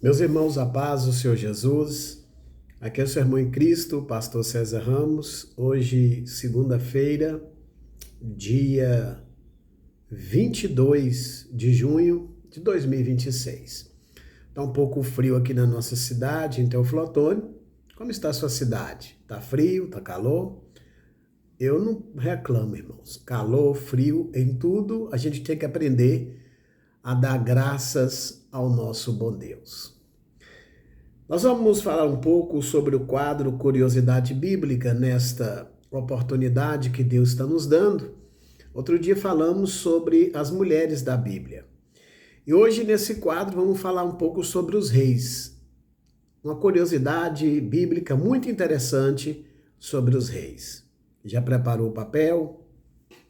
Meus irmãos, a paz do Senhor Jesus. Aqui é o seu irmão em Cristo, pastor César Ramos. Hoje, segunda-feira, dia 22 de junho de 2026. Está um pouco frio aqui na nossa cidade, em Teófilo Otoni. Como está a sua cidade? Está frio? Está calor? Eu não reclamo, irmãos. Calor, frio, em tudo, a gente tem que aprender a dar graças ao nosso bom Deus. Nós vamos falar um pouco sobre o quadro Curiosidade Bíblica nesta oportunidade que Deus está nos dando. Outro dia falamos sobre as mulheres da Bíblia. E hoje, nesse quadro, vamos falar um pouco sobre os reis. Uma curiosidade bíblica muito interessante sobre os reis. Já preparou o papel,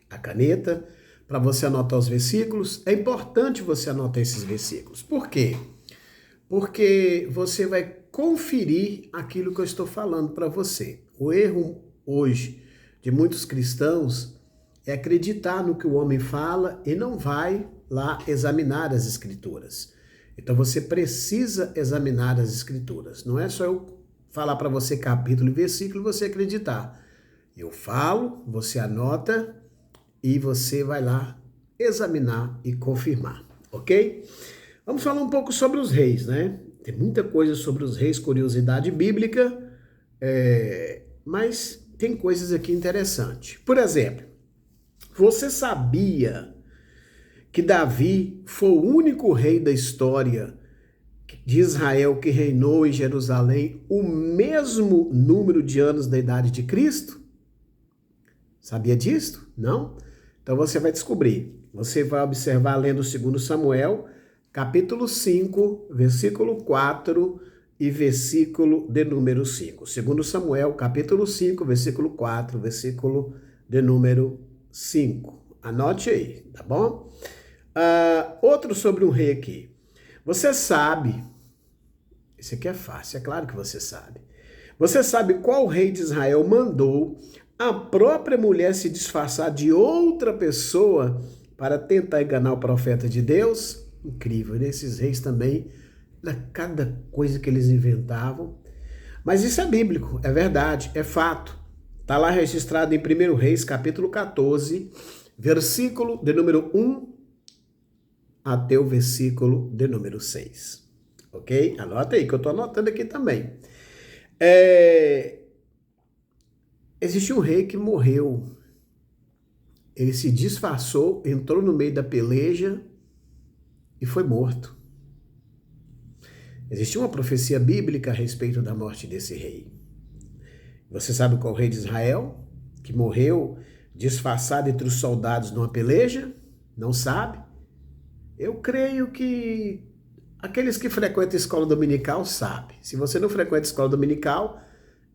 a caneta, para você anotar os versículos? É importante você anotar esses versículos. Por quê? Porque você vai conferir aquilo que eu estou falando para você. O erro hoje de muitos cristãos é acreditar no que o homem fala e não vai lá examinar as escrituras. Então você precisa examinar as escrituras. Não é só eu falar para você capítulo e versículo e você acreditar. Eu falo, você anota e você vai lá examinar e confirmar, ok? Vamos falar um pouco sobre os reis, né? Tem muita coisa sobre os reis, curiosidade bíblica, mas tem coisas aqui interessantes. Por exemplo, você sabia que Davi foi o único rei da história de Israel que reinou em Jerusalém o mesmo número de anos da idade de Cristo? Sabia disso? Não? Então você vai descobrir. Você vai observar lendo 2 Samuel, capítulo 5, versículo 4 e versículo de número 5. 2 Samuel, capítulo 5, versículo 4, versículo de número 5. Anote aí, tá bom? Outro sobre um rei aqui. Você sabe, esse aqui é fácil, é claro que você sabe. Você sabe qual rei de Israel mandou a própria mulher se disfarçar de outra pessoa para tentar enganar o profeta de Deus? Incrível, né? Esses reis também, cada coisa que eles inventavam. Mas isso é bíblico, é verdade, é fato. Está lá registrado em 1 Reis, capítulo 14, versículo de número 1 até o versículo de número 6. Ok? Anota aí, que eu estou anotando aqui também. Existe um rei que morreu. Ele se disfarçou, entrou no meio da peleja e foi morto. Existe uma profecia bíblica a respeito da morte desse rei. Você sabe qual rei de Israel que morreu disfarçado entre os soldados numa peleja? Não sabe? Eu creio que aqueles que frequentam a escola dominical sabem. Se você não frequenta a escola dominical,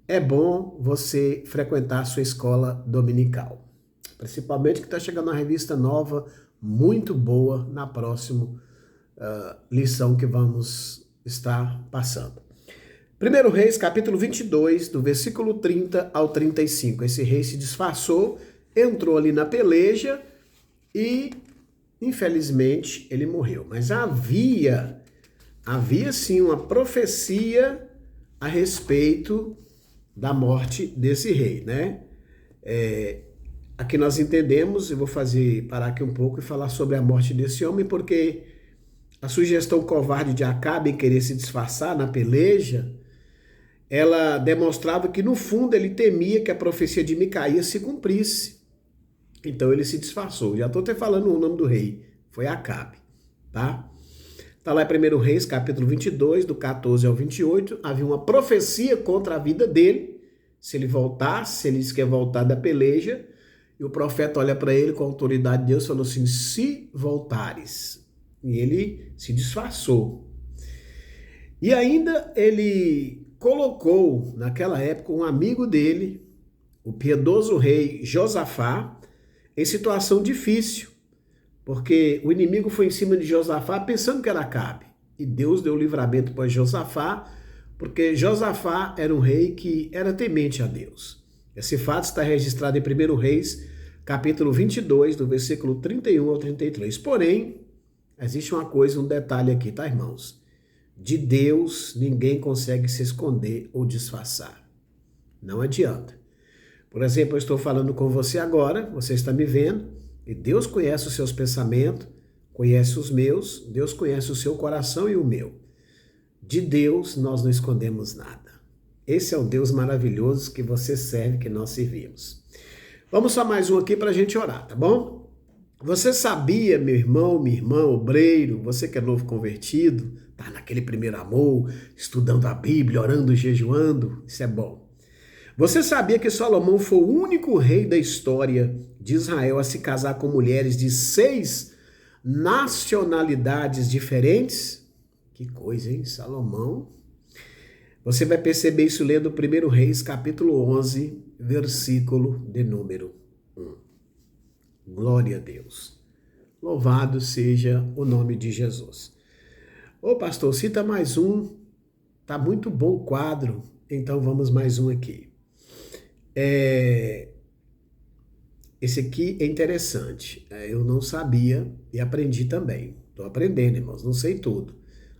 é bom você frequentar a sua escola dominical. Principalmente que está chegando uma revista nova, muito boa, na próxima lição que vamos estar passando. 1 Reis, capítulo 22, do versículo 30 ao 35. Esse rei se disfarçou, entrou ali na peleja e, infelizmente, ele morreu. Mas havia sim uma profecia a respeito da morte desse rei, né? Aqui nós entendemos, eu vou parar aqui um pouco e falar sobre a morte desse homem, porque a sugestão covarde de Acabe em querer se disfarçar na peleja, ela demonstrava que no fundo ele temia que a profecia de Micaías se cumprisse. Então ele se disfarçou. Já estou até falando o nome do rei, foi Acabe, tá? Está lá em 1 Reis, capítulo 22, do 14 ao 28, havia uma profecia contra a vida dele, se ele voltasse, se ele quer voltar da peleja, e o profeta olha para ele com a autoridade de Deus e falou assim, se voltares. E ele se disfarçou. E ainda ele colocou, naquela época, um amigo dele, o piedoso rei Josafá, em situação difícil, porque o inimigo foi em cima de Josafá pensando que era Acabe. E Deus deu livramento para Josafá, porque Josafá era um rei que era temente a Deus. Esse fato está registrado em 1 Reis, capítulo 22, do versículo 31 ao 33. Porém, existe uma coisa, um detalhe aqui, tá, irmãos? De Deus, ninguém consegue se esconder ou disfarçar. Não adianta. Por exemplo, eu estou falando com você agora, você está me vendo, e Deus conhece os seus pensamentos, conhece os meus, Deus conhece o seu coração e o meu. De Deus, nós não escondemos nada. Esse é o Deus maravilhoso que você serve, que nós servimos. Vamos só mais um aqui para a gente orar, tá bom? Você sabia, meu irmão, minha irmã, obreiro, você que é novo convertido, tá naquele primeiro amor, estudando a Bíblia, orando, jejuando, isso é bom. Você sabia que Salomão foi o único rei da história de Israel a se casar com mulheres de 6 nacionalidades diferentes? Que coisa, hein? Salomão. Você vai perceber isso lendo 1 Reis, capítulo 11, versículo de número 1. Glória a Deus. Louvado seja o nome de Jesus. Ô pastor, cita mais um. Tá muito bom o quadro. Então vamos mais um aqui. Esse aqui é interessante. Eu não sabia e aprendi também. Estou aprendendo, irmãos. Não sei tudo.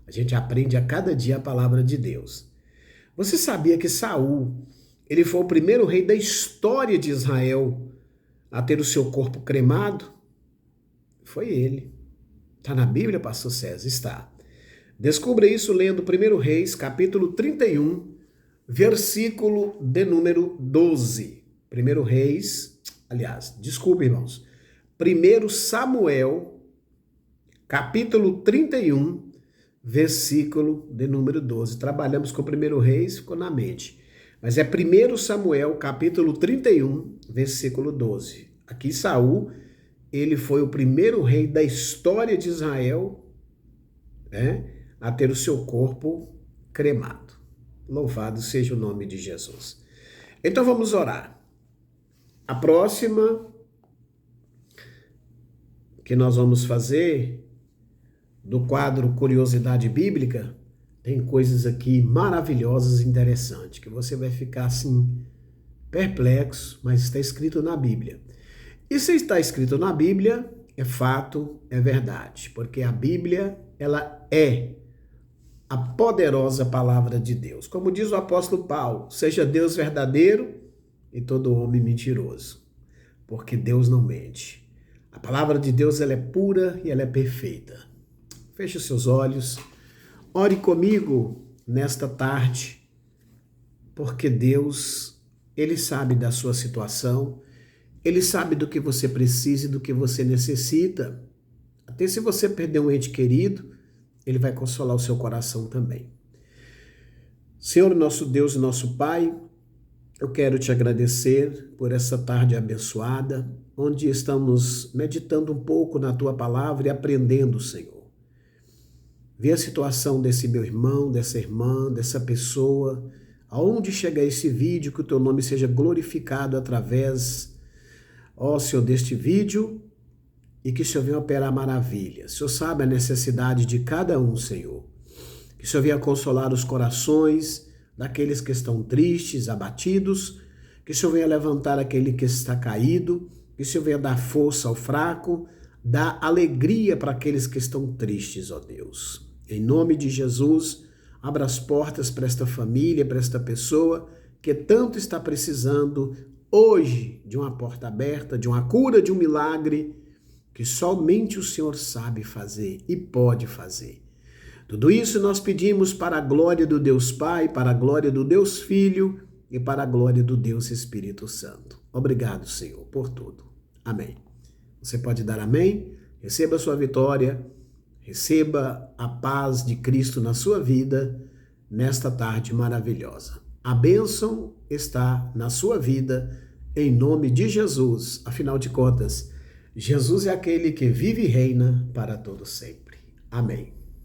A gente aprende a cada dia a palavra de Deus. Você sabia que Saul, ele foi o primeiro rei da história de Israel a ter o seu corpo cremado? Foi ele. Está na Bíblia, pastor César? Está. Descubra isso lendo 1 Reis, capítulo 31, versículo de número 12. 1 Reis, aliás, desculpe, irmãos. 1 Samuel, capítulo 31, versículo de número 12. Trabalhamos com 1 Reis, ficou na mente. Mas é 1 Samuel, capítulo 31, versículo 12. Aqui Saul, ele foi o primeiro rei da história de Israel, a ter o seu corpo cremado. Louvado seja o nome de Jesus. Então vamos orar. A próxima que nós vamos fazer do quadro Curiosidade Bíblica, tem coisas aqui maravilhosas e interessantes, que você vai ficar assim, perplexo, mas está escrito na Bíblia. E se está escrito na Bíblia, é fato, é verdade, porque a Bíblia, ela é a poderosa palavra de Deus. Como diz o apóstolo Paulo, seja Deus verdadeiro e todo homem mentiroso, porque Deus não mente. A palavra de Deus, ela é pura e ela é perfeita. Feche os seus olhos, ore comigo nesta tarde, porque Deus, Ele sabe da sua situação, Ele sabe do que você precisa e do que você necessita. Até se você perder um ente querido, Ele vai consolar o seu coração também. Senhor, nosso Deus e nosso Pai, eu quero te agradecer por essa tarde abençoada, onde estamos meditando um pouco na Tua palavra e aprendendo, Senhor. Vê a situação desse meu irmão, dessa irmã, dessa pessoa, aonde chegar esse vídeo, que o Teu nome seja glorificado através, ó Senhor, deste vídeo, e que o Senhor venha operar maravilhas. O Senhor sabe a necessidade de cada um, Senhor. Que o Senhor venha consolar os corações daqueles que estão tristes, abatidos. Que o Senhor venha levantar aquele que está caído. Que o Senhor venha dar força ao fraco, dar alegria para aqueles que estão tristes, ó Deus. Em nome de Jesus, abra as portas para esta família, para esta pessoa que tanto está precisando hoje de uma porta aberta, de uma cura, de um milagre, que somente o Senhor sabe fazer e pode fazer. Tudo isso nós pedimos para a glória do Deus Pai, para a glória do Deus Filho e para a glória do Deus Espírito Santo. Obrigado, Senhor, por tudo. Amém. Você pode dar amém? Receba a sua vitória, receba a paz de Cristo na sua vida nesta tarde maravilhosa. A bênção está na sua vida, em nome de Jesus. Afinal de contas, Jesus é aquele que vive e reina para todo sempre. Amém.